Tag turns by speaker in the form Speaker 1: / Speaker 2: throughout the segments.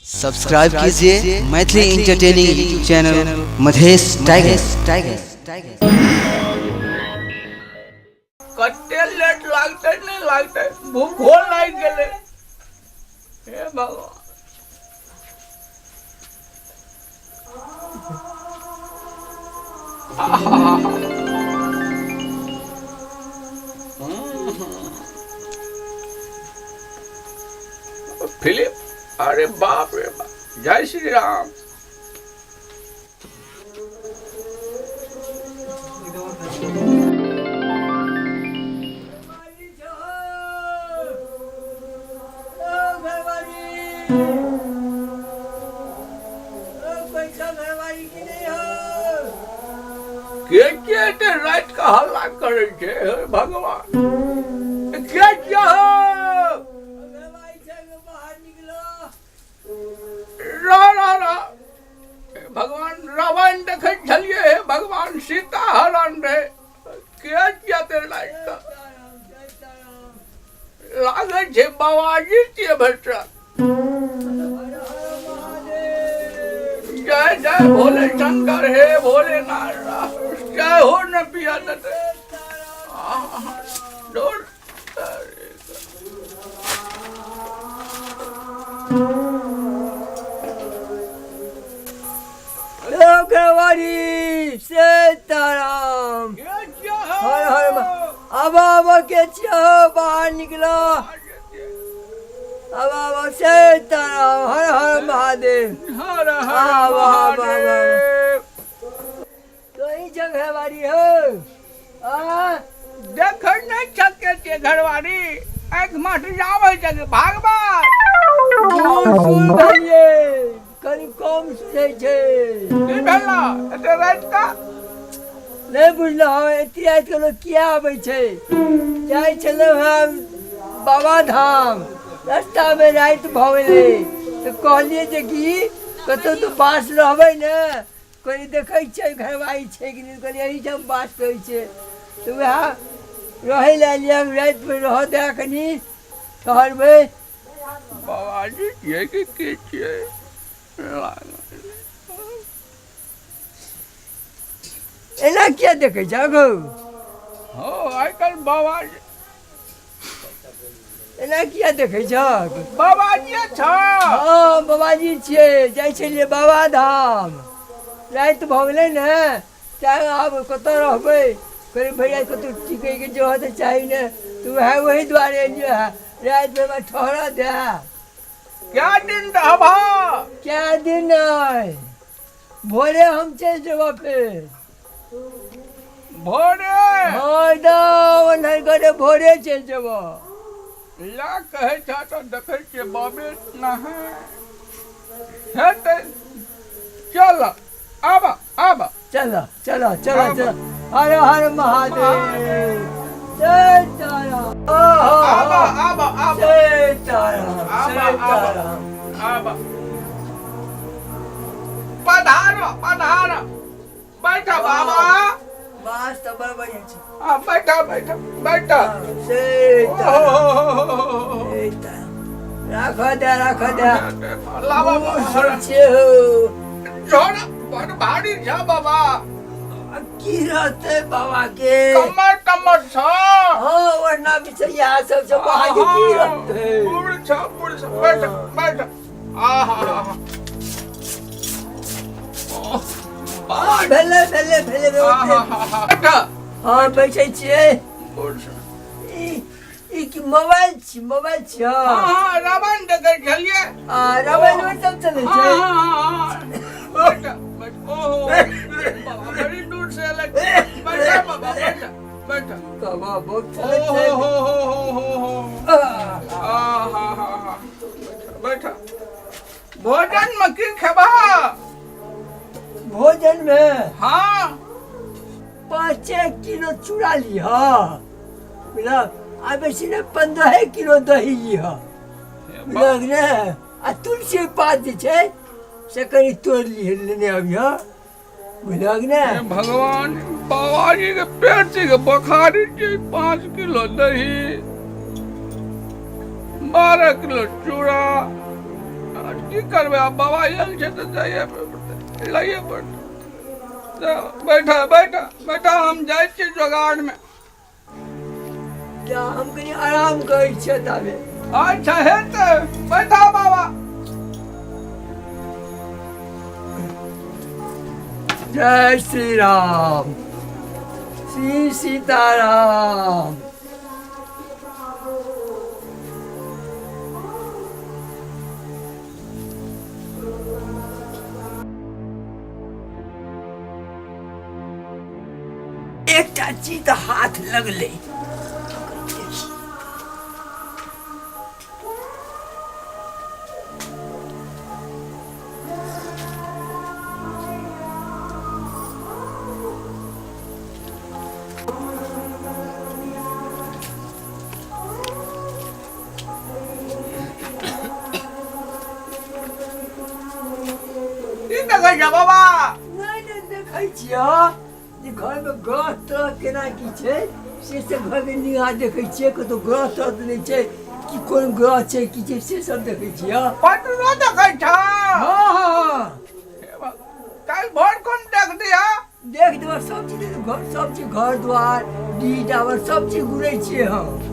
Speaker 1: Subscribe कीजिए Maithili entertaining channel Madhesh tigers.
Speaker 2: कते late लागते नहीं लागते भूखो लाग गेले हे भगवान। फिलिप, अरे बाप रे बाप, जय श्री राम। के रात का हल्ला करे छे हे भगवान, क्या रा भगवान रावण देखे छलिए हे भगवान, सीता हरण रे क्या तेरे लाइट का लागे छे बाबाजी के बेटा। जय जय भोले शंकर, हे भोले नारायण, जय हो न पिया दत्त।
Speaker 3: सीताराम, हर हर अब के बाहर निकलो। अब सीताराम, हर हर महादेव,
Speaker 2: हर हर महादेव।
Speaker 3: तो ही जगह वाली हो
Speaker 2: देख नहीं सके छे घरवाली, एक मठ जावे जगह भागवत
Speaker 3: सुन भइए, कनी कम सुनै छे।
Speaker 2: की भेला एते रात का
Speaker 3: नहीं बुझलो हम एती रात के लोग किया आबै छे। जाय छलो हम बाबा धाम, रास्ता में रात भ गेलै तो कहलिए जे कि कतौ तो बास रहबै न, कोई देखै छै घरवाई छै कि नहीं, कहलिए एही हम बास कहै छै तो वहाँ रहे ला लिया। रात में रह दे कनी ठहरबै।
Speaker 2: बाबाजी ये की छे
Speaker 3: एना क्या देखै छ गो?
Speaker 2: हो आजकल बाबाजी
Speaker 3: एना किया देखै छ?
Speaker 2: बाबाजी छ।
Speaker 3: हाँ बाबाजी छियै, जाइ छलियै बाबा धाम, रात भऽ गेलै ने, चाहे आब कतऽ रहबै, कहलियै भैया कतौ टिकैके जगह तऽ चाही ने, तो वही दुआरे एलियै रात में ठहरा दे।
Speaker 2: क्या दिन रहबा?
Speaker 3: क्या दिन है, भोरे हम चल जेबो फिर।
Speaker 2: भोरे
Speaker 3: हाँ एकदम नरगरे भोरे चल जेबो।
Speaker 2: ला कहे छ तो देखे छे बाबे नहा हेते। चल आब
Speaker 3: चलो चलो चलो चलो, हर हर महादेव, जय तारा।
Speaker 2: आब
Speaker 3: जय तारा।
Speaker 2: पधार बैठा बाबा।
Speaker 3: बस तो बड़ बढ़िया छै।
Speaker 2: बैठा
Speaker 3: जय तारा, राख दे
Speaker 2: लावा
Speaker 3: छोड़ा
Speaker 2: बड़ भारी छ बाबा।
Speaker 3: की रहते बाबा के
Speaker 2: कमर छ।
Speaker 3: हाँ वरना बिचैया सब से वहाँ के की रहते।
Speaker 2: बुढ़ छ बैठ। आहा
Speaker 3: भेले हाँ बैठे छियै। ई की मोबाइल छ?
Speaker 2: हाँ रावण देखे छलिए।
Speaker 3: रामायण में सब चले छै।
Speaker 2: बैठ ओहो बाबा बड़ी दूर से बैठ बाबा बैठ
Speaker 3: बाबा बहुत चले छै।
Speaker 2: बैठ। भोजन में की खेबा?
Speaker 3: भोजन में
Speaker 2: हाँ
Speaker 3: 5 किलो चूड़ा लिह, बुझल, आ बेसी ने 15 किलो दही लिह, बुझल ने। आ तुलसी पात जे छै से कनी तोड़ लेने अबिह, बुझल ने।
Speaker 2: भगवान बाबाजी के पेट के बुखारी छै। 5 किलो दही, 12 किलो चूड़ा, की करबे अब बाबा आयल छे तो जाइए पड़ते लाइए पड़ते बैठा बैठा बैठा हम जाए छी जोगाड़ में
Speaker 3: जा हम कनी आराम करै छियै ताबे
Speaker 2: अच्छा हेते बैठा बाबा
Speaker 3: जय श्री राम श्री सीताराम एकटा चीज हाथ लगले
Speaker 2: देखै छ बाबा
Speaker 3: नहीं देखै छियै जे घर में ग्रह तरह केना की छै से सब घर में निगाह देखै छियै कतौ ग्रह तरह नहि छै कि कोन ग्रह छै की छै से सब देखै छियै
Speaker 2: पटनो देखै छ
Speaker 3: हाँ
Speaker 2: काल भोर कोन देख दिया
Speaker 3: देख देबै सब चीज घर द्वार डी टावर सब चीज घुरै छियै हम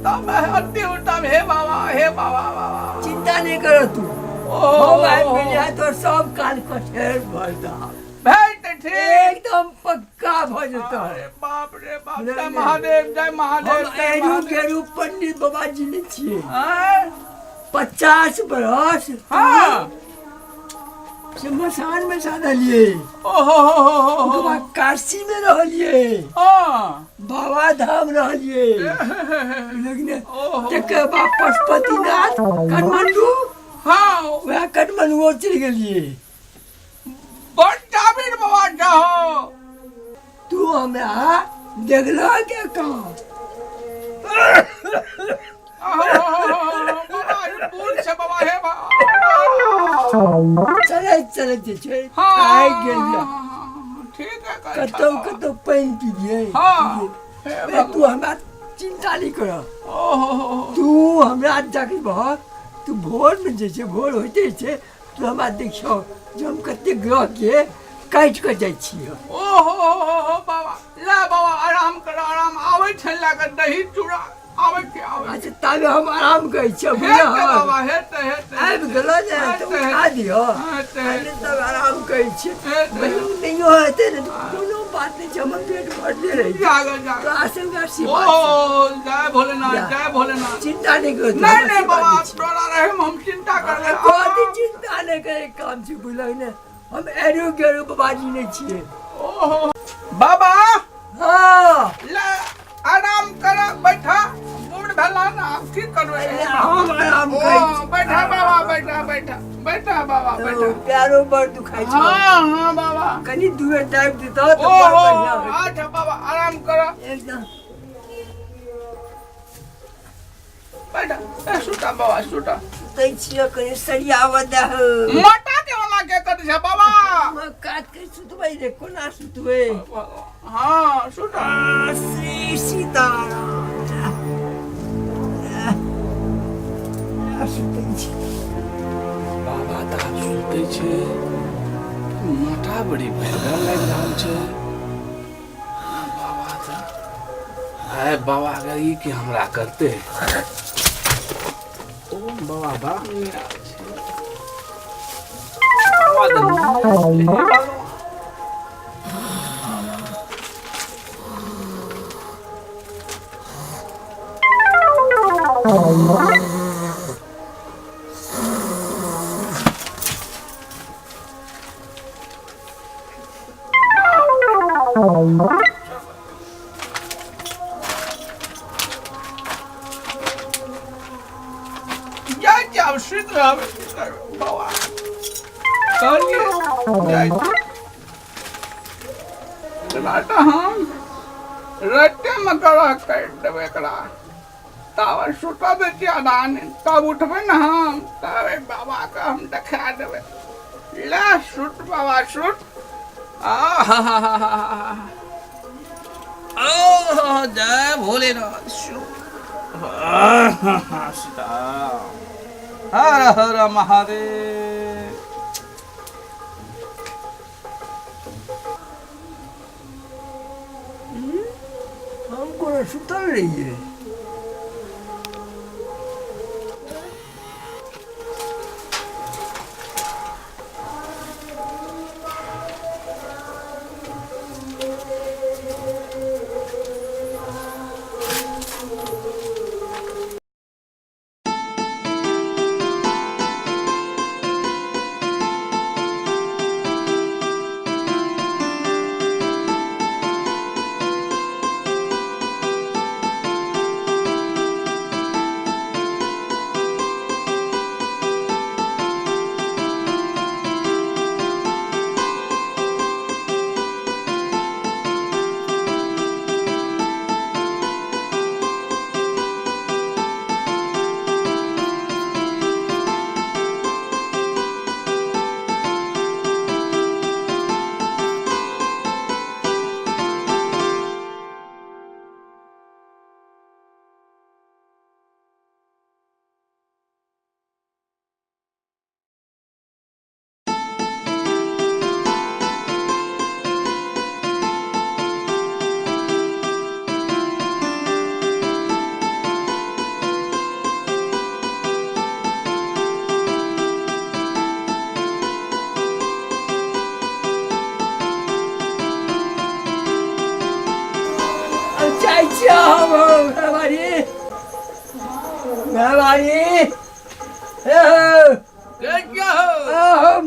Speaker 2: तब अति उत्तम हे बाबा बाबा
Speaker 3: चिंता नहीं करो तू हम आबि गेलियै तो सब काल कठेर भरता
Speaker 2: भेट ठीक
Speaker 3: एकदम पक्का भऽ जेतौ
Speaker 2: अरे बाप रे बाप जय महादेव
Speaker 3: हम एरू गेरू पंडित बाबा जी ने छियै
Speaker 2: हाँ
Speaker 3: 50 बरस
Speaker 2: हाँ
Speaker 3: शमशान में साधलियै
Speaker 2: ओहो
Speaker 3: ओकर बाद काशी में रहलियै
Speaker 2: हाँ
Speaker 3: बाबा धाम रहलियै लेकिन तकर बाद पशुपतिनाथ काठमांडू
Speaker 2: हाँ
Speaker 3: वएह काठमांडू चलि गेलियै
Speaker 2: बड़ जाबिर बाबा जाओ
Speaker 3: तू हमरा देखला के कहाँ
Speaker 2: बाबा ये बूढ़ छै बाबा हे बाबा
Speaker 3: चलैत जे छै
Speaker 2: हाँ
Speaker 3: आइ गेलियै
Speaker 2: ठीक है
Speaker 3: कतौ पानि पिलियै
Speaker 2: हाँ
Speaker 3: तू हमरा चिंता नहीं कर
Speaker 2: ओहो
Speaker 3: तू हमरा जाके बह तू भोर में जे छै भोर होइते छै तू हमरा देखियो जो हम कते ग्रह के काटि के जाइ छियै
Speaker 2: ओहो बाबा ला बाबा आराम कर आराम आबै छै ला के दही चूड़ा आबै
Speaker 3: अच्छा ताबे हम आराम करै छियै
Speaker 2: हेते बाबा हेते
Speaker 3: आबि गेलो ने तऽ उठा दियो पहले तब आराम करै छियै नहियो हेतै ने कोनो बात नहीं छै हमर पेट भरले रहै छै
Speaker 2: जागा
Speaker 3: तो आशीर्वाद सी
Speaker 2: ओ जय भोलेनाथ
Speaker 3: चिंता नहीं करो
Speaker 2: नहीं बाबा तोरा रहे हम चिंता कर ले
Speaker 3: कोई चिंता नहीं करे काम छै बुझल ने हम एरू गेरू बाबाजी नहीं छियै
Speaker 2: ओहो बाबा
Speaker 3: हाँ
Speaker 2: ला आराम कर बैठा बूढ़ भेला ना की करबे
Speaker 3: हम आराम करै छी
Speaker 2: बैठा बाबा बैठा बाबा बैठा
Speaker 3: प्यारो बड़ दुखाइ छै
Speaker 2: हाँ बाबा
Speaker 3: कनी दूर टाइप देता तो बड़
Speaker 2: ओहो
Speaker 3: बढ़िया होइत।
Speaker 2: अच्छा बाबा आराम करो
Speaker 3: एकदम
Speaker 2: बैठा सुता बाबा सुता
Speaker 3: तै छियै कनी सरियाव दह
Speaker 2: मोटा के वाला के कर छै बाबा
Speaker 3: हम काट के सुतबै रे कोना सुतबै
Speaker 2: हाँ सुता
Speaker 3: श्री सीताराम सुतै छी
Speaker 2: बाबा ता सुते छै मोटा बड़ी भयंकर लग रहल छै बाबा ता आय बाबा के ई की हमरा करते ओ बाबा बाप नहीं आ छै बाबा दा जाओ शीत बाबा कहलिए हम रटे में करा कर देवे एकरा तब सुतब ज्यादा तब उठबे न हम तब बाबा के हम देखा देवे ले सुट बाबा सुट जय भोलेनाथ सीता हर हर महादेव।
Speaker 3: हमको सुतल रही है।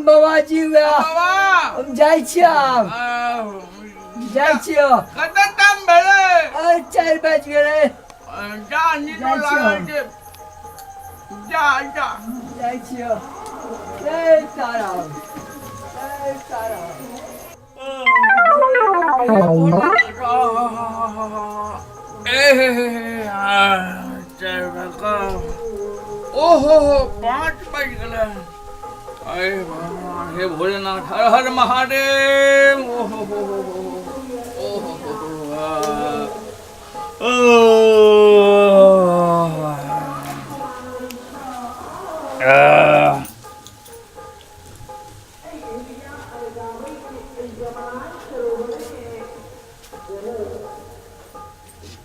Speaker 3: बाबाजी हम जाइ छियै। जाइ छियै।
Speaker 2: कते टाइम भेलै?
Speaker 3: 4 बज गेलै।
Speaker 2: जा नींदो लागल छै। जा जा
Speaker 3: जाइ छियै। जय ताराम, जय ताराम।
Speaker 2: ओहो 5 बज गेलै। अरे भगवान, हे भोलेनाथ, हर हर महादेव। ओहो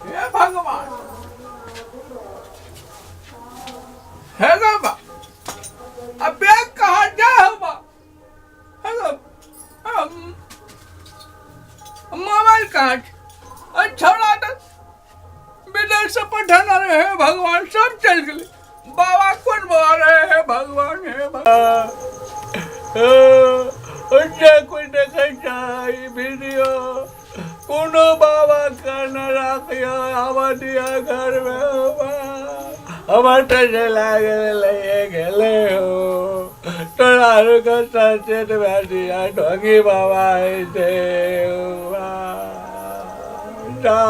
Speaker 2: हे भगवान, हे बाबा, अब बैग कहाँ जाए बा? हेलो, मोबाइल कहाँ? छोड़ा तो विदेश से पठान रहे हैं भगवान, सब चल गए। बाबा कौन बोल रहे हैं भगवान? है भगवान, कोई देखा चाहिए वीडियो कोनो बाबा का न रखियो दिया घर में। हमार टजे लागे गेले हो तोरा रुका सचेत बैठिया ढोंगी बाबा है जा